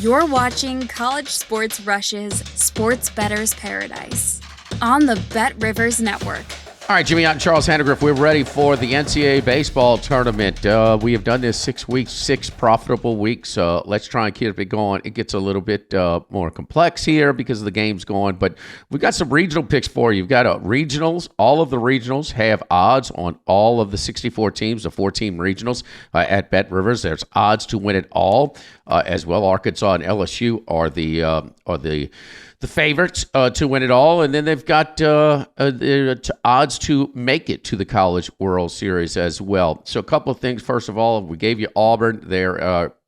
You're watching College Sports Rush's Sports Bettor's Paradise on the Bet Rivers Network. All right, Jimmy, Ott Charles Hanagriff. We're ready for the NCAA Baseball Tournament. We have done this 6 weeks, 6 profitable weeks. Let's try and keep it going. It gets a little bit more complex here because of the games going, but we've got some regional picks for you. You've got regionals. All of the regionals have odds on all of the 64 teams, the 4-team regionals at Bet Rivers. There's odds to win it all as well. Arkansas and LSU are the favorites to win it all, and then they've got odds to make it to the College World Series as well. So a couple of things. First of all, we gave you Auburn there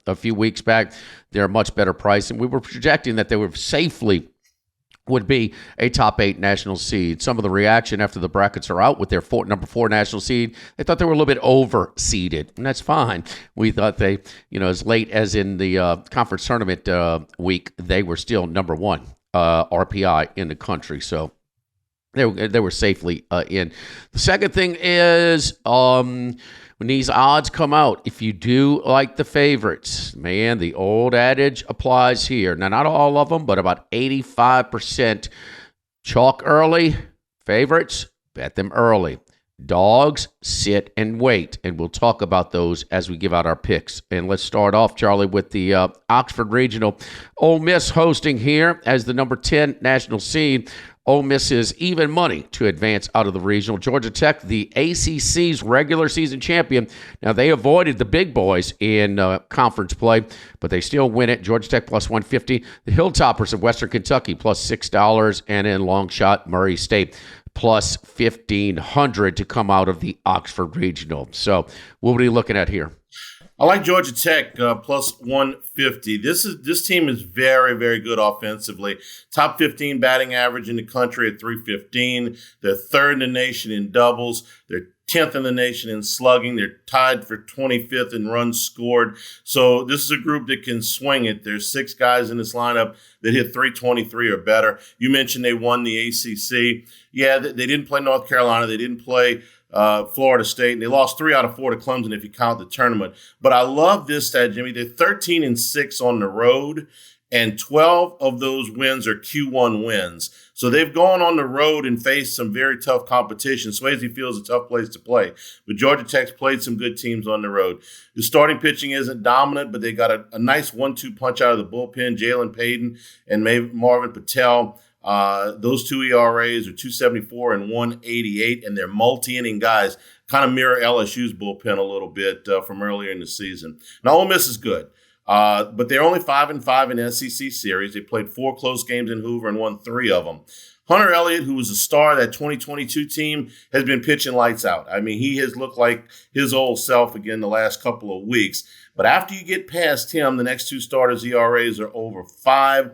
a few weeks back. They're a much better price, and we were projecting that they would be a top 8 national seed. Some of the reaction after the brackets are out with their number 4 national seed, they thought they were a little bit over-seeded, and that's fine. We thought they, as late as in the conference tournament week, they were still number 1. RPI in the country, so they were safely in. The second thing is when these odds come out, if you do like the favorites, man, the old adage applies here. Now, not all of them, but about 85% chalk early. Favorites, bet them early. Dogs, sit and wait, and we'll talk about those as we give out our picks. And let's start off, Charlie, with the Oxford Regional. Ole Miss hosting here as the number 10 national seed. Ole Miss is even money to advance out of the regional. Georgia Tech, the ACC's regular season champion. Now, they avoided the big boys in conference play, but they still win it. Georgia Tech plus 150. The Hilltoppers of Western Kentucky plus $6. And in long shot, Murray State plus 1,500 to come out of the Oxford Regional. So what are you looking at here? I like Georgia Tech plus 150. This team is very, very good offensively. Top 15 batting average in the country at 315. They're third in the nation in doubles. They're 10th in the nation in slugging. They're tied for 25th in runs scored. So this is a group that can swing it. There's 6 guys in this lineup that hit 323 or better. You mentioned they won the ACC. Yeah, they didn't play North Carolina. They didn't play Florida State, and they lost 3 out of 4 to Clemson if you count the tournament. But I love this stat, Jimmy. They're 13-6 on the road, and 12 of those wins are Q1 wins. So they've gone on the road and faced some very tough competition. Swayze Field's a tough place to play, but Georgia Tech's played some good teams on the road. The starting pitching isn't dominant, but they got a nice 1-2 punch out of the bullpen. Jalen Payton and Marvin Patel. Those 2 ERAs are 2.74 and 1.88, and they're multi-inning guys. Kind of mirror LSU's bullpen a little bit from earlier in the season. Now, Ole Miss is good. But they're only 5-5 in SEC series. They played 4 close games in Hoover and won 3 of them. Hunter Elliott, who was a star of that 2022 team, has been pitching lights out. I mean, he has looked like his old self again the last couple of weeks. But after you get past him, the next 2 starters' ERAs are over 5.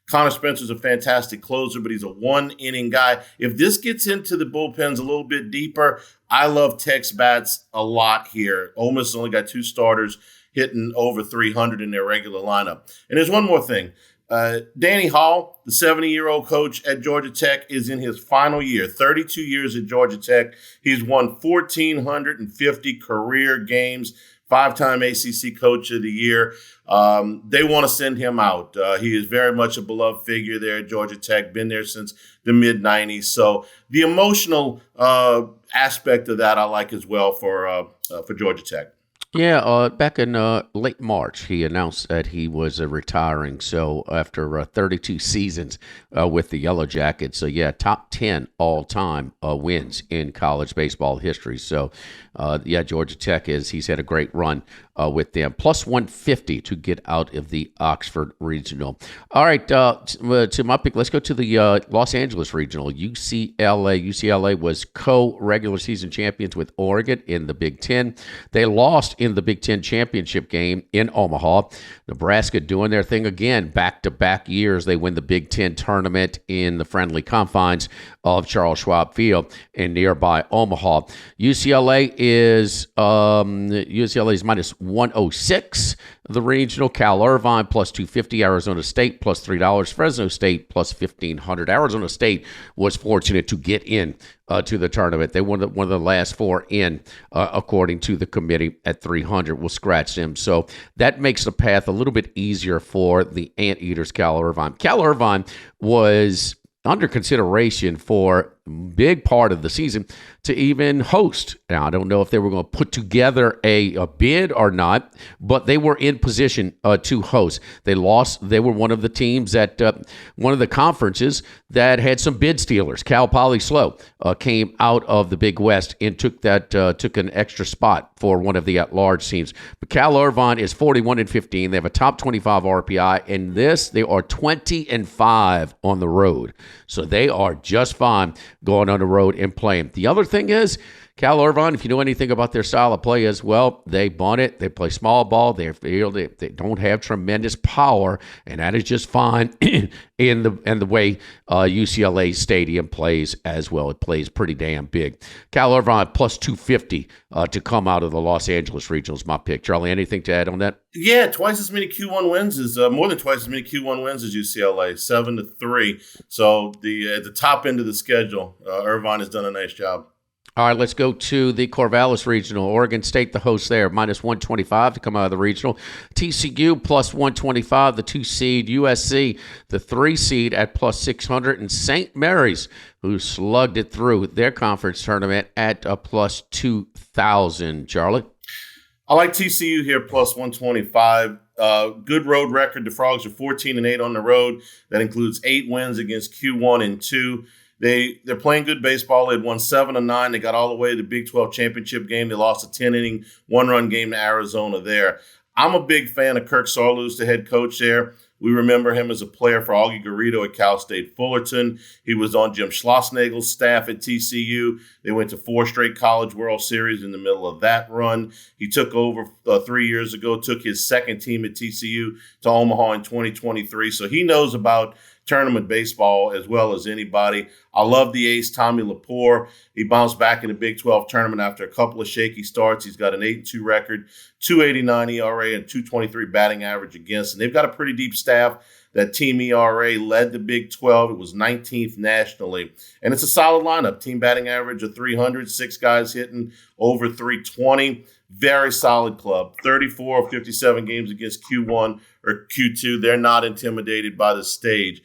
Connor Spencer's a fantastic closer, but he's a 1-inning guy. If this gets into the bullpens a little bit deeper, I love Tech's bats a lot here. Ole Miss has only got 2 starters hitting over 300 in their regular lineup. And there's one more thing. Danny Hall, the 70-year-old coach at Georgia Tech, is in his final year, 32 years at Georgia Tech. He's won 1,450 career games, 5-time ACC Coach of the Year. They want to send him out. He is very much a beloved figure there at Georgia Tech, been there since the mid-'90s. So the emotional aspect of that I like as well for Georgia Tech. Yeah, back in late March, he announced that he was retiring. So after 32 seasons with the Yellow Jackets, so yeah, top 10 all-time wins in college baseball history. So yeah, Georgia Tech he's had a great run with them. Plus 150 to get out of the Oxford Regional. All right, to my pick, let's go to the Los Angeles Regional. UCLA was co-regular season champions with Oregon in the Big Ten. They lost in the Big Ten championship game in Omaha. Nebraska doing their thing again, back-to-back years. They win the Big Ten tournament in the friendly confines of Charles Schwab Field in nearby Omaha. UCLA is minus 106. the regional. Cal Irvine plus 250, Arizona State plus $3, Fresno State plus 1,500. Arizona State was fortunate to get in to the tournament. They were one of the last four in, according to the committee, at 300. We'll scratch them. So that makes the path a little bit easier for the Anteaters, Cal Irvine. Cal Irvine was under consideration for a big part of the season to even host. Now, I don't know if they were going to put together a bid or not, but they were in position to host. They lost. They were one of the teams at one of the conferences that had some bid stealers. Cal Poly Slow came out of the Big West and took an extra spot for one of the at-large teams. But Cal Irvine is 41-15. They have a top 25 RPI, and they are 20-5 on the road. So they are just fine going on the road and playing. The other thing is, Cal Irvine, if you know anything about their style of play as well, they bunt it. They play small ball. They don't have tremendous power, and that is just fine in the way UCLA Stadium plays as well. It plays pretty damn big. Cal Irvine plus 250 to come out of the Los Angeles Regional is my pick. Charlie, anything to add on that? Yeah, twice as many Q1 wins as more than twice as many Q1 wins as UCLA, 7-3. So at the top end of the schedule, Irvine has done a nice job. All right, let's go to the Corvallis Regional. Oregon State, the host there, minus 125 to come out of the regional. TCU plus 125, the 2 seed. USC, the 3 seed at plus 600. And St. Mary's, who slugged it through their conference tournament at a plus 2,000. Charlie? I like TCU here plus 125. Good road record. The Frogs are 14-8 on the road. That includes 8 wins against Q1 and 2. They're playing good baseball. They had won 7-9. They got all the way to the Big 12 championship game. They lost a 10-inning, 1-run game to Arizona there. I'm a big fan of Kirk Saarloos, the head coach there. We remember him as a player for Augie Garrido at Cal State Fullerton. He was on Jim Schlossnagel's staff at TCU. They went to 4 straight College World Series in the middle of that run. He took over 3 years ago, took his second team at TCU to Omaha in 2023. So he knows about tournament baseball as well as anybody. I love the ace, Tommy Lepore. He bounced back in the Big 12 tournament after a couple of shaky starts. He's got an 8-2 record, 2.89 ERA, and 2.23 batting average against. And they've got a pretty deep staff. That team ERA led the Big 12. It was 19th nationally. And it's a solid lineup. Team batting average of 300, 6 guys hitting over 320. Very solid club. 34 of 57 games against Q1 or Q2. They're not intimidated by the stage.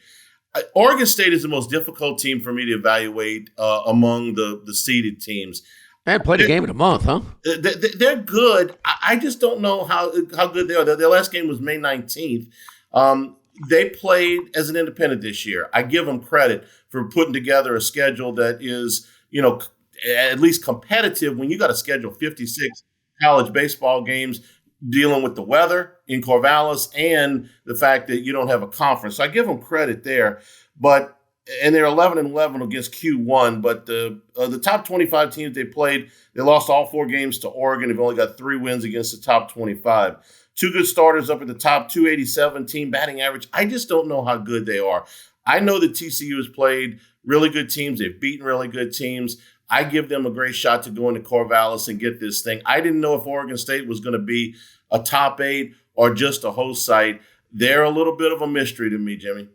Oregon State is the most difficult team for me to evaluate among the seeded teams. Man, played a game in a month, huh? They're good. I just don't know how good they are. Their last game was May 19th. They played as an independent this year. I give them credit for putting together a schedule that is, at least competitive when you got to schedule 56 college baseball games dealing with the weather in Corvallis and the fact that you don't have a conference. So I give them credit there. And they're 11-11 against Q1, but the top 25 teams they played, they lost all 4 games to Oregon. They've only got 3 wins against the top 25. 2 good starters up at the top, 287 team batting average. I just don't know how good they are. I know that TCU has played really good teams. They've beaten really good teams. I give them a great shot to go into Corvallis and get this thing. I didn't know if Oregon State was going to be a top 8 or just a host site. They're a little bit of a mystery to me, Jimmy.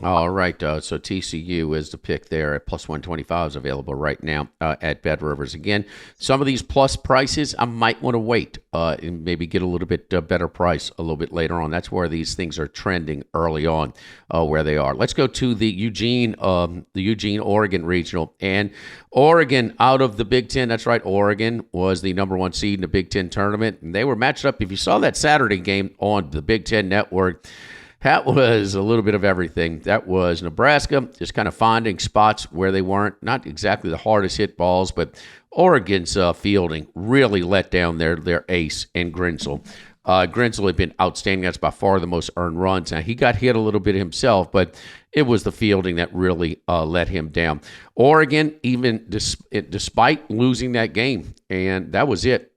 All right, so TCU is the pick there at plus 125 is available right now at Bet Rivers. Again, some of these plus prices, I might want to wait and maybe get a little bit better price a little bit later on. That's where these things are trending early on, where they are. Let's go to the Eugene, Oregon Regional. And Oregon out of the Big Ten, that's right, Oregon was the number 1 seed in the Big Ten tournament. And they were matched up. If you saw that Saturday game on the Big Ten Network, that was a little bit of everything. That was Nebraska just kind of finding spots where they weren't, not exactly the hardest hit balls, but Oregon's fielding really let down their ace and Grinzel. Grinzel had been outstanding. That's by far the most earned runs. Now, he got hit a little bit himself, but it was the fielding that really let him down. Oregon, even despite losing that game, and that was it.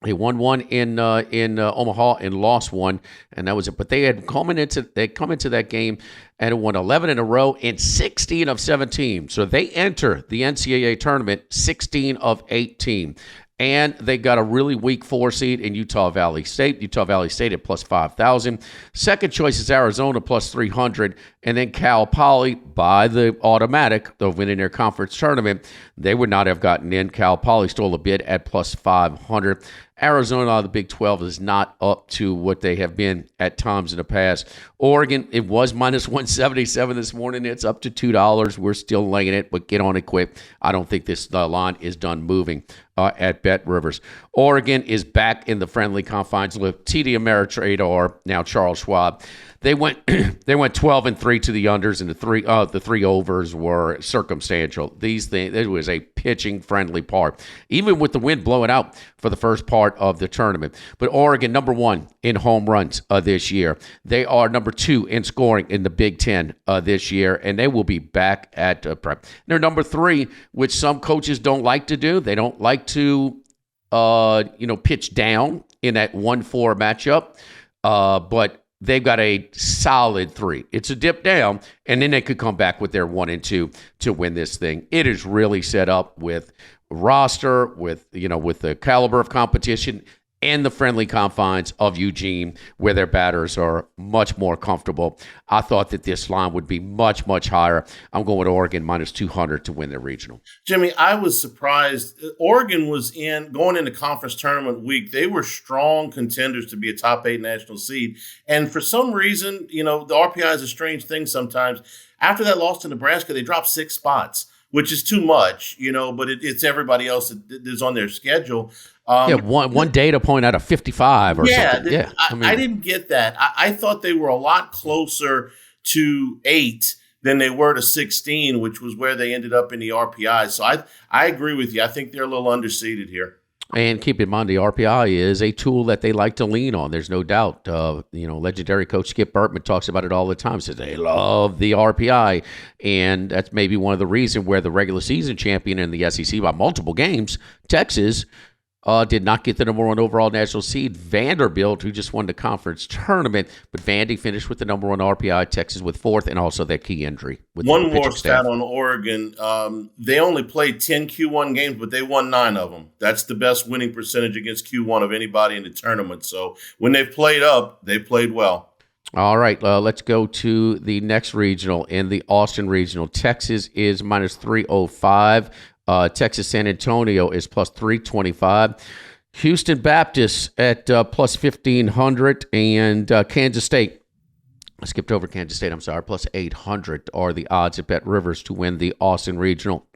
They won one in Omaha and lost one, and that was it. But they had come into that game and won 11 in a row and 16 of 17. So they enter the NCAA tournament 16 of 18. And they got a really weak 4 seed in Utah Valley State. Utah Valley State at plus 5,000. Second choice is Arizona plus 300. And then Cal Poly by the automatic, though winning their conference tournament, they would not have gotten in. Cal Poly stole a bid at plus 500. Arizona out of the Big 12 is not up to what they have been at times in the past. Oregon, it was minus 177 this morning. It's up to $2. We're still laying it, but get on it quick. I don't think this line is done moving at Bet Rivers. Oregon is back in the friendly confines with TD Ameritrade or now Charles Schwab. They went 12-3 to the unders, and the three overs were circumstantial. It was a pitching friendly part, even with the wind blowing out for the first part of the tournament. But Oregon, number 1 in home runs this year. They are number 2 in scoring in the Big Ten this year, and they will be back at prep. They're number 3, which some coaches don't like to do. They don't like to pitch down in that 1-4 matchup, but they've got a solid 3. It's a dip down, and then they could come back with their 1 and 2 to win this thing. It is really set up with roster, with the caliber of competition and the friendly confines of Eugene, where their batters are much more comfortable. I thought that this line would be much, much higher. I'm going with Oregon minus 200 to win their regional. Jimmy, I was surprised. Oregon was going into conference tournament week. They were strong contenders to be a top 8 national seed. And for some reason, the RPI is a strange thing sometimes. After that loss to Nebraska, they dropped 6 spots, which is too much, but it's everybody else that is on their schedule. One data point out of 55 or something. Yeah, I didn't get that. I thought they were a lot closer to 8 than they were to 16, which was where they ended up in the RPI. So I agree with you. I think they're a little underseeded here. And keep in mind, the RPI is a tool that they like to lean on. There's no doubt. Legendary coach Skip Bertman talks about it all the time. Says they love the RPI, and that's maybe one of the reasons where the regular season champion in the SEC by multiple games, Texas, did not get the number 1 overall national seed. Vanderbilt, who just won the conference tournament, but Vandy finished with the number 1 RPI, Texas with 4th, and also their key injury. One more stat on Oregon. They only played 10 Q1 games, but they won 9 of them. That's the best winning percentage against Q1 of anybody in the tournament. So when they've played up, they played well. All right, let's go to the next regional. In the Austin regional, Texas is minus 305. Texas San Antonio is plus 325. Houston Baptist at plus 1,500. And Kansas State, I skipped over Kansas State, I'm sorry, plus 800 are the odds at Bet Rivers to win the Austin Regional.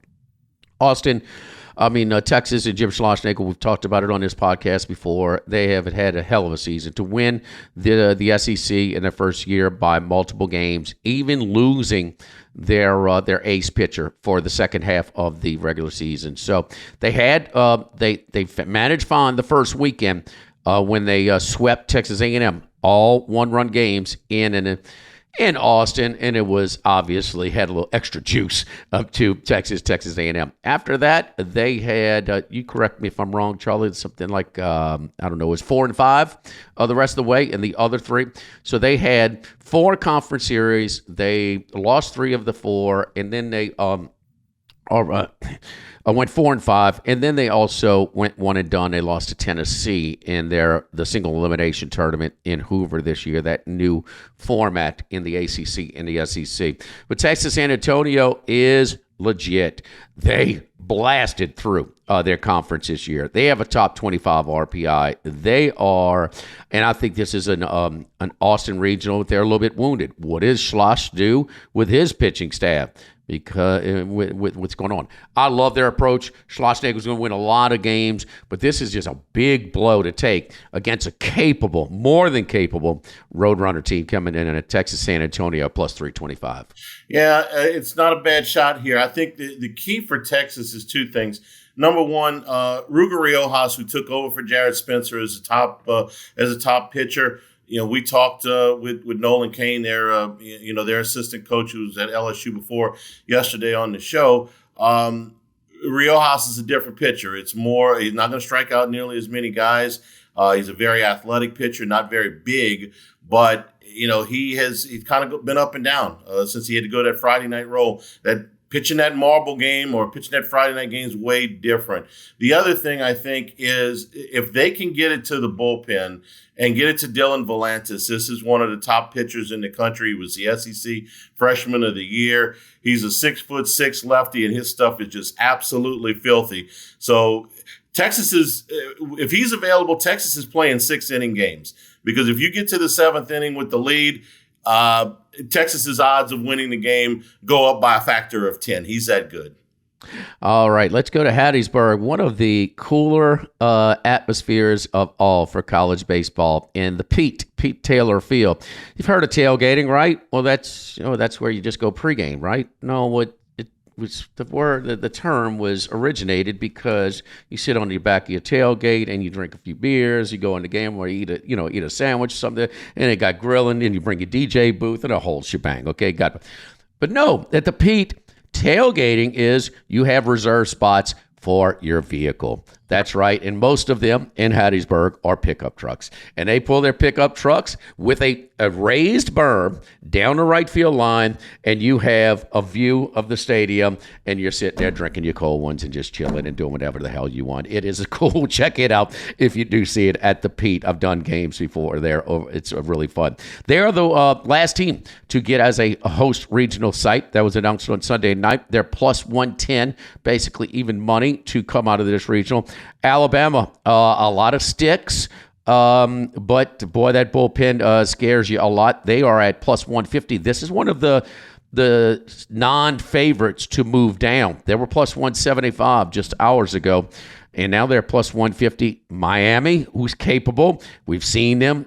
Texas and Jim Schlossnagle, we've talked about it on this podcast before. They have had a hell of a season to win the SEC in their first year by multiple games, even losing their ace pitcher for the second half of the regular season. So they had they managed fine the first weekend when they swept Texas A&M, all 1-run games in Austin, and it was obviously had a little extra juice up to Texas A&M. After that, they had, you correct me if I'm wrong, Charlie, something like, it was 4 and 5 the rest of the way, and the other 3. So they had 4 conference series. They lost 3 of the 4, and then they went 4 and 5, and then they also went 1 and done. They lost to Tennessee in the single elimination tournament in Hoover this year, that new format in the ACC and the SEC. But Texas San Antonio is legit. They blasted through their conference this year. They have a top 25 RPI. They are, and I think this is an Austin regional. They're a little bit wounded. What does Schloss do with his pitching staff? Because with what's going on, I love their approach. Schlossnagel's going to win a lot of games, but this is just a big blow to take against a capable, more than capable Roadrunner team coming in at Texas San Antonio plus 325. Yeah, it's not a bad shot here. I think the key for Texas is 2 things. Number 1, Ruger Riojas, who took over for Jared Spencer as a top pitcher. We talked with Nolan Kane, their assistant coach who was at LSU before yesterday on the show. Riojas is a different pitcher. He's not going to strike out nearly as many guys. He's a very athletic pitcher, not very big, but he's kind of been up and down since he had to go to that Friday night role. That pitching that marble game or pitching that Friday night game is way different. The other thing I think is if they can get it to the bullpen and get it to Dylan Volantis, this is one of the top pitchers in the country. He was the SEC Freshman of the Year. He's a 6'6" lefty, and his stuff is just absolutely filthy. So Texas is, if he's available, Texas is playing 6-inning games, because if you get to the 7th inning with the lead, Texas's odds of winning the game go up by a factor of 10. He's that good. All right, let's go to Hattiesburg, one of the cooler atmospheres of all for college baseball, in the Pete Taylor Field. You've heard of tailgating, right? Well, that's where you just go pregame, right? No, the term was originated because you sit on the back of your tailgate and you drink a few beers, you go in the game where you eat a sandwich or something, and it got grilling, and you bring your DJ booth and a whole shebang. Okay, but no, at the Pete, tailgating is you have reserved spots for your vehicle. That's right, and most of them in Hattiesburg are pickup trucks. And they pull their pickup trucks with a raised berm down the right field line, and you have a view of the stadium, and you're sitting there drinking your cold ones and just chilling and doing whatever the hell you want. It is cool. Check it out if you do see it at the Pete. I've done games before there. It's really fun. They are the last team to get as a host regional site. That was announced on Sunday night. They're plus 110, basically even money to come out of this regional. Alabama, a lot of sticks, but boy, that bullpen scares you a lot. They are at plus 150. This is one of the non-favorites to move down. They were plus 175 just hours ago, and now they're plus 150. Miami, who's capable. We've seen them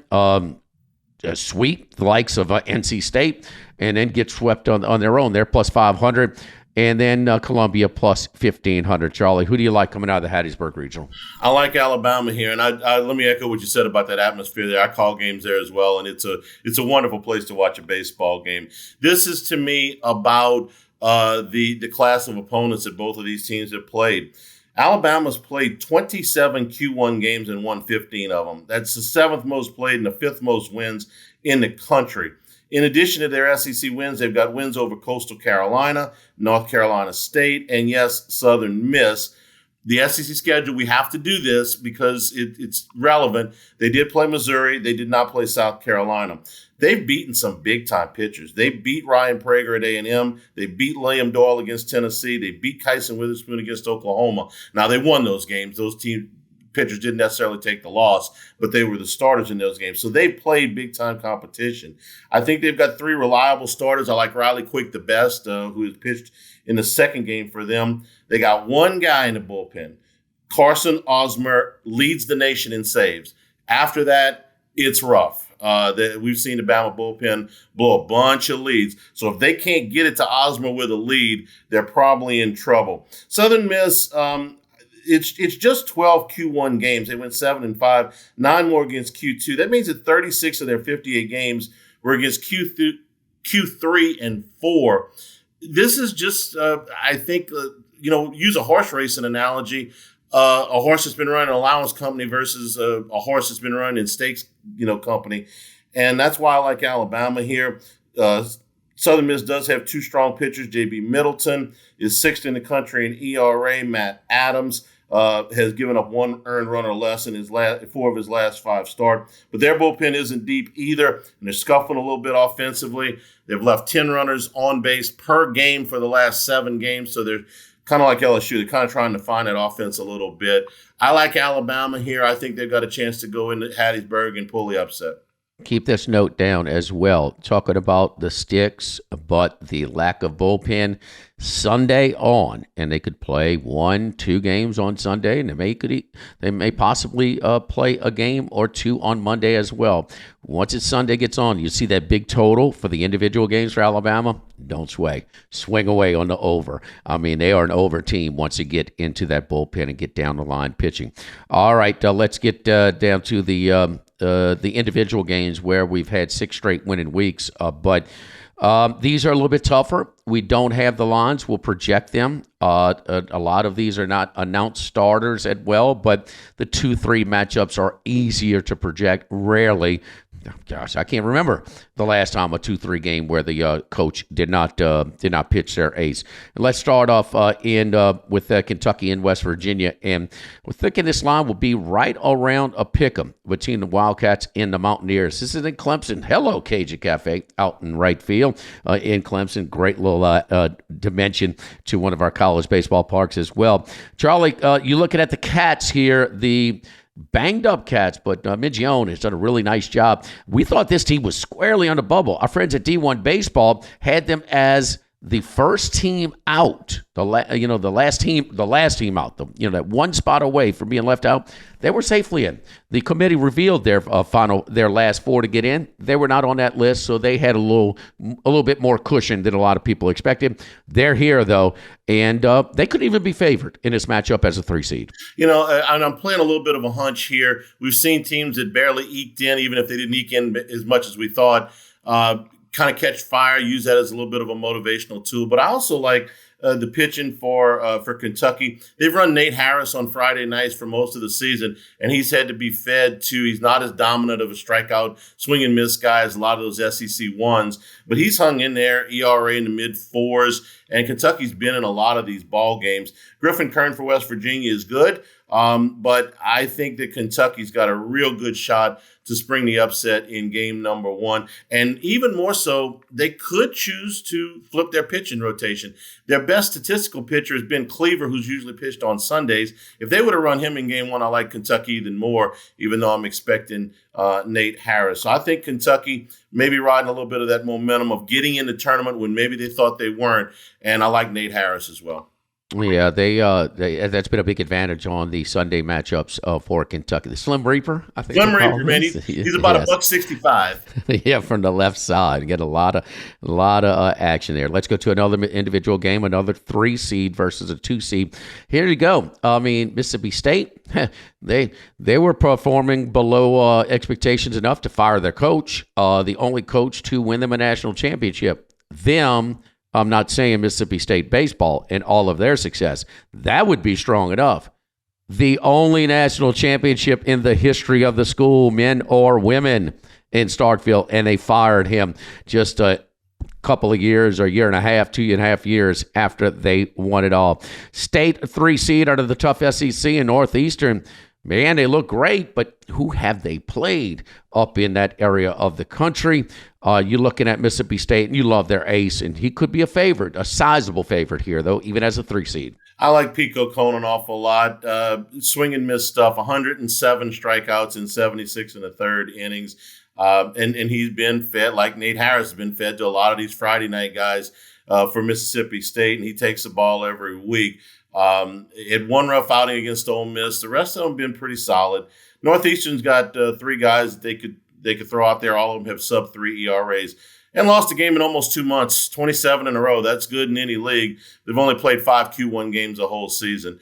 sweep the likes of NC State and then get swept on their own. They're plus 500. And then Columbia plus 1,500. Charlie, who do you like coming out of the Hattiesburg Regional? I like Alabama here, and I let me echo what you said about that atmosphere there. I call games there as well, and it's a wonderful place to watch a baseball game. This is, to me, about the class of opponents that both of these teams have played. Alabama's played 27 Q1 games and won 15 of them. That's the 7th most played and the 5th most wins in the country. In addition to their SEC wins, they've got wins over Coastal Carolina, North Carolina State, and yes, Southern Miss. The SEC schedule, we have to do this because it's relevant. They did play Missouri. They did not play South Carolina. They've beaten some big-time pitchers. They beat Ryan Prager at A&M. They beat Liam Doyle against Tennessee. They beat Kyson Witherspoon against Oklahoma. Now, they won those games. Those pitchers didn't necessarily take the loss, but they were the starters in those games. So they played big-time competition. I think they've got 3 reliable starters. I like Riley Quick the best, who has pitched in the second game for them. They got one guy in the bullpen. Carson Osmer leads the nation in saves. After that, it's rough. We've seen the Bama bullpen blow a bunch of leads. So if they can't get it to Osmer with a lead, they're probably in trouble. Southern Miss, it's just 12 Q1 games. They went 7-5, 9 more against Q2. That means that 36 of their 58 games were against Q3 and 4. This is just, I think, use a horse racing analogy. A horse that's been running an allowance company versus a horse that's been running in stakes, company. And that's why I like Alabama here. Southern Miss does have 2 strong pitchers. J.B. Middleton is 6th in the country in ERA. Matt Adams has given up 1 earned run or less in his 4 of his last 5 starts. But their bullpen isn't deep either, and they're scuffling a little bit offensively. They've left 10 runners on base per game for the last 7 games, so they're kind of like LSU. They're kind of trying to find that offense a little bit. I like Alabama here. I think they've got a chance to go into Hattiesburg and pull the upset. Keep this note down as well. Talking about the sticks, but the lack of bullpen Sunday on, and they could play 1-2 games on Sunday, and they may possibly play a game or 2 on Monday as well. Once it's Sunday gets on, you see that big total for the individual games for Alabama. Don't sway. Swing away on the over. I mean, they are an over team once you get into that bullpen and get down the line pitching. All right, let's get down to the individual games where we've had 6 straight winning weeks, but these are a little bit tougher. We don't have the lines. We'll project them. A lot of these are not announced starters but the 2-3 matchups are easier to project. Rarely gosh, I can't remember the last time a 2-3 game where the coach did not pitch their ace. And let's start off with Kentucky and West Virginia, and we're thinking this line will be right around a pick'em between the Wildcats and the Mountaineers. This is in Clemson. Hello, Cajun Cafe, out in right field in Clemson. Great little dimension to one of our college baseball parks as well. Charlie, you looking at the Cats here, the banged up Cats, but Migione has done a really nice job. We thought this team was squarely on the bubble. Our friends at D1 Baseball had them as the first team out, the last team out, that one spot away from being left out. They were safely in. The committee revealed their last 4 to get in. They were not on that list, so they had a little bit more cushion than a lot of people expected. They're here though, and they could even be favored in this matchup as a 3 seed. And I'm playing a little bit of a hunch here. We've seen teams that barely eked in, even if they didn't eke in as much as we thought. Kind of catch fire, use that as a little bit of a motivational tool. But I also like the pitching for Kentucky. They've run Nate Harris on Friday nights for most of the season, and he's had to be fed too. He's not as dominant of a strikeout, swing and miss guy as a lot of those SEC ones, but he's hung in there, ERA in the mid-4s, and Kentucky's been in a lot of these ball games. Griffin Kern for West Virginia is good, but I think that Kentucky's got a real good shot to spring the upset in game number 1. And even more so, they could choose to flip their pitching rotation. Their best statistical pitcher has been Cleaver, who's usually pitched on Sundays. If they would have run him in game 1, I like Kentucky even more, even though I'm expecting Nate Harris. So I think Kentucky maybe riding a little bit of that momentum of getting in the tournament when maybe they thought they weren't. And I like Nate Harris as well. Yeah, they that's been a big advantage on the Sunday matchups for Kentucky. The Slim Reaper, I think. Slim Reaper, man. He's about $1.65. Yeah, from the left side. Get a lot of action there. Let's go to another individual game, another 3 seed versus a 2 seed. Here you go. I mean, Mississippi State, they were performing below expectations enough to fire their coach, the only coach to win them a national championship. I'm not saying Mississippi State baseball and all of their success. That would be strong enough. The only national championship in the history of the school, men or women, in Starkville, and they fired him just a couple of years, or a year and a half, 2.5 years after they won it all. State 3 seed out of the tough SEC and Northeastern. Man, they look great, but who have they played up in that area of the country? You're looking at Mississippi State, and you love their ace, and he could be a favorite, a sizable favorite here, though, even as a 3 seed. I like Pico Cone an awful lot. Swing and miss stuff, 107 strikeouts in 76 and a third innings. And he's been fed, like Nate Harris has been fed to a lot of these Friday night guys for Mississippi State, and he takes the ball every week. Had one rough outing against Ole Miss. The rest of them have been pretty solid. Northeastern's got 3 guys that they could throw out there. All of them have sub-3 ERAs. And lost a game in almost 2 months, 27 in a row. That's good in any league. They've only played 5 Q1 games a whole season.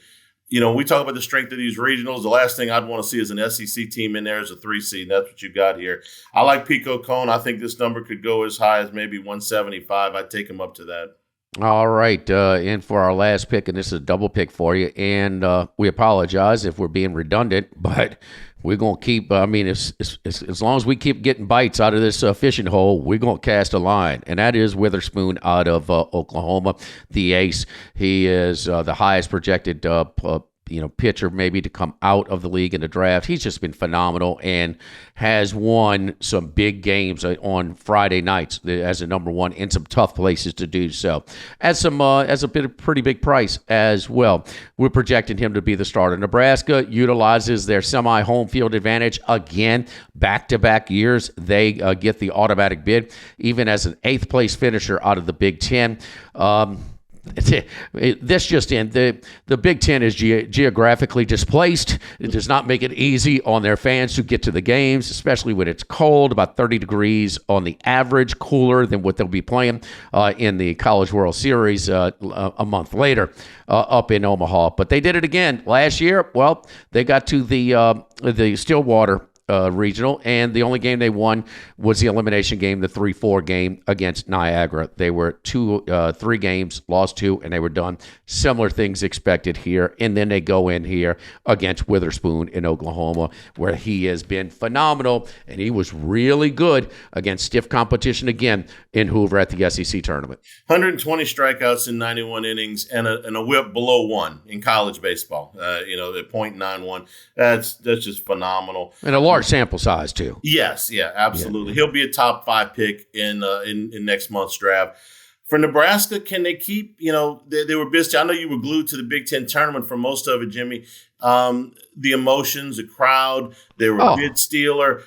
When we talk about the strength of these regionals, the last thing I'd want to see is an SEC team in there as a 3 seed. That's what you got here. I like Pico Cone. I think this number could go as high as maybe 175. I'd take him up to that. All right, and for our last pick, and this is a double pick for you, and we apologize if we're being redundant, but we're going to keep, as long as we keep getting bites out of this fishing hole, we're going to cast a line, and that is Witherspoon out of Oklahoma, the ace. He is the highest projected pitcher maybe to come out of the league in the draft. He's just been phenomenal and has won some big games on Friday nights as a number 1 in some tough places to do so. As a pretty big price as well. We're projecting him to be the starter. Nebraska utilizes their semi-home field advantage again. Back-to-back years, they get the automatic bid, even as an 8th place finisher out of the Big Ten. This just in, the Big Ten is geographically displaced. It does not make it easy on their fans to get to the games, especially when it's cold, about 30 degrees on the average, cooler than what they'll be playing in the College World Series a month later up in Omaha. But they did it again last year. Well, they got to the Stillwater regional, and the only game they won was the elimination game, the 3-4 game against Niagara. They were 3 games, lost 2, and they were done. Similar things expected here, and then they go in here against Witherspoon in Oklahoma, where he has been phenomenal, and he was really good against stiff competition again in Hoover at the SEC tournament. 120 strikeouts in 91 innings and a whip below 1 in college baseball. At .91. That's just phenomenal. And a large sample size too. Yes, yeah, absolutely. Yeah. He'll be a top 5 pick in next month's draft. For Nebraska, can they keep, they were busy. I know you were glued to the Big Ten tournament for most of it, Jimmy. The emotions, the crowd, they were a bid stealer.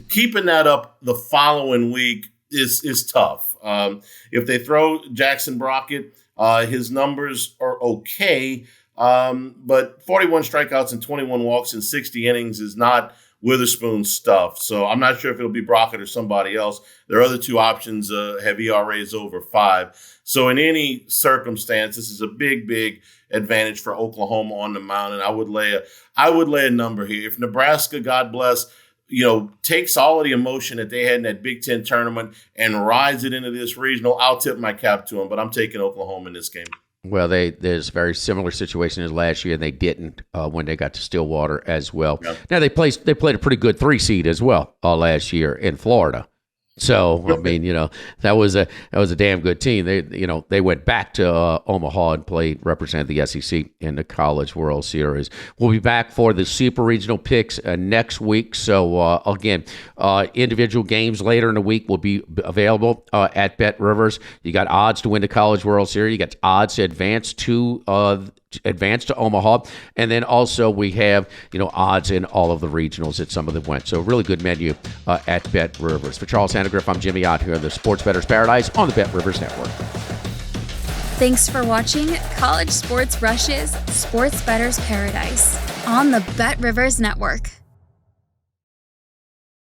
Keeping that up the following week is tough. If they throw Jackson Brockett, his numbers are okay. But 41 strikeouts and 21 walks in 60 innings is not Witherspoon stuff. So I'm not sure if it'll be Brockett or somebody else. Their other 2 options have ERAs over 5. So in any circumstance, this is a big, big advantage for Oklahoma on the mound. And I would lay a number here. If Nebraska, God bless, takes all of the emotion that they had in that Big Ten tournament and rides it into this regional, I'll tip my cap to them. But I'm taking Oklahoma in this game. Well, there's a very similar situation as last year. They didn't when they got to Stillwater as well. Yep. Now they played a pretty good 3 seed as well last year in Florida. So I mean, that was a damn good team. They went back to Omaha and represented the SEC in the College World Series. We'll be back for the Super Regional picks next week. So again, individual games later in the week will be available at Bet Rivers. You got odds to win the College World Series. You got odds to advance to Omaha, and then also we have odds in all of the regionals at some of them went. So really good menu at Bet Rivers. For Charles Hanagriff, I'm Jimmy Ott here in the Sports Bettor's Paradise on the Bet Rivers Network. Thanks for watching College Sports Rushes, Sports Bettor's Paradise on the Bet Rivers Network.